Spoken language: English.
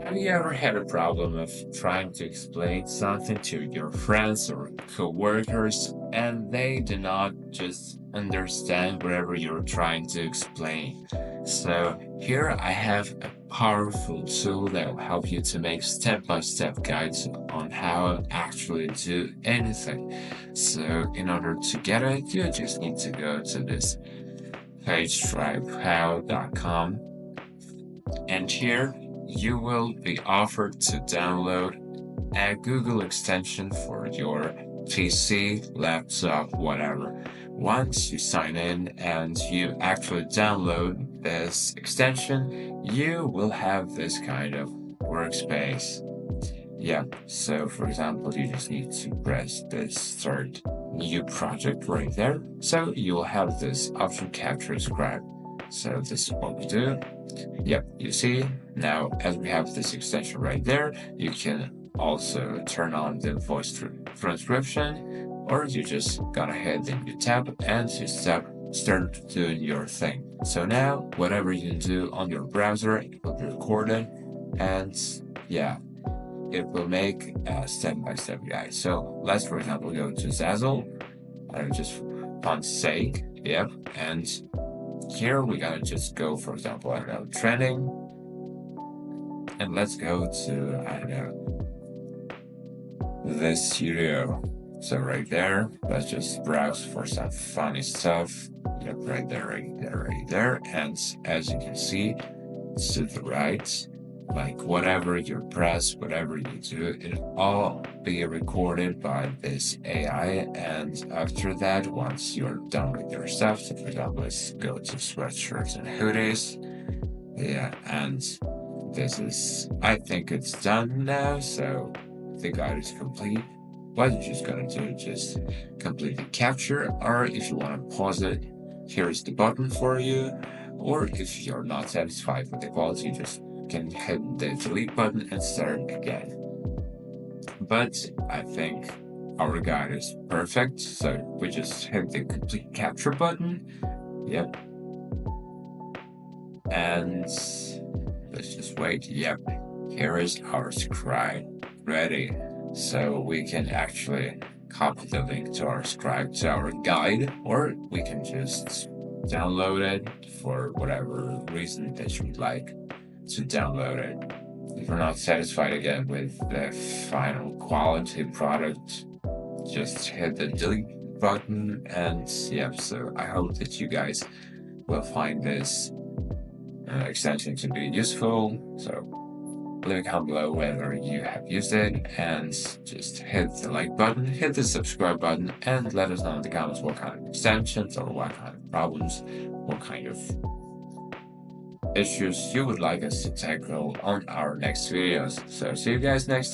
Have you ever had a problem of trying to explain something to your friends or coworkers and they do not just understand whatever you're trying to explain? So, here I have a powerful tool that will help you to make step-by-step guides on how to actually do anything. So, in order to get it, you just need to go to this page tribehow.com, and here you will be offered to download a Google extension for your PC, laptop, whatever. Once you sign in and you actually download this extension, you will have this kind of workspace. Yeah, so for example, you just need to press this start new project right there. So you will have this option capture scribe. So this is what we do. Yep, you see, now as we have this extension right there, you can also turn on the voice transcription, or you just gonna hit the new tab and you start doing your thing. So now, whatever you do on your browser, it will be recorded, and yeah, it will make a step-by-step guide. So let's, for example, go to Zazzle, just fun's sake, yep, and here we gotta just go, for example, I don't know, trending, and let's go to, I don't know, this studio. So right there, let's just browse for some funny stuff. Yep, right there, right there, right there. And as you can see, to the right, like whatever you press, whatever you do, it'll all be recorded by this AI. And after that, once you're done with your stuff, so for example, let's go to sweatshirts and hoodies. Yeah, and this is, I think it's done now, so the guide is complete. What you're just gonna do is just completely capture, or if you want to pause it, here is the button for you. Or if you're not satisfied with the quality, you just can hit the delete button and start again. But I think our guide is perfect, so we just hit the complete capture button. Yep. And let's just wait. Yep. Here is our scribe ready. So we can actually copy the link to our scribe to our guide, or we can just download it for whatever reason that you'd like to download it. If you're not satisfied again with the final quality product, just hit the delete button. And yeah, so I hope that you guys will find this extension to be useful. So leave a comment below whether you have used it, and just hit the like button, hit the subscribe button, and let us know in the comments what kind of extensions or what kind of problems, what kind of issues you would like us to tackle on our next videos. So see you guys next time.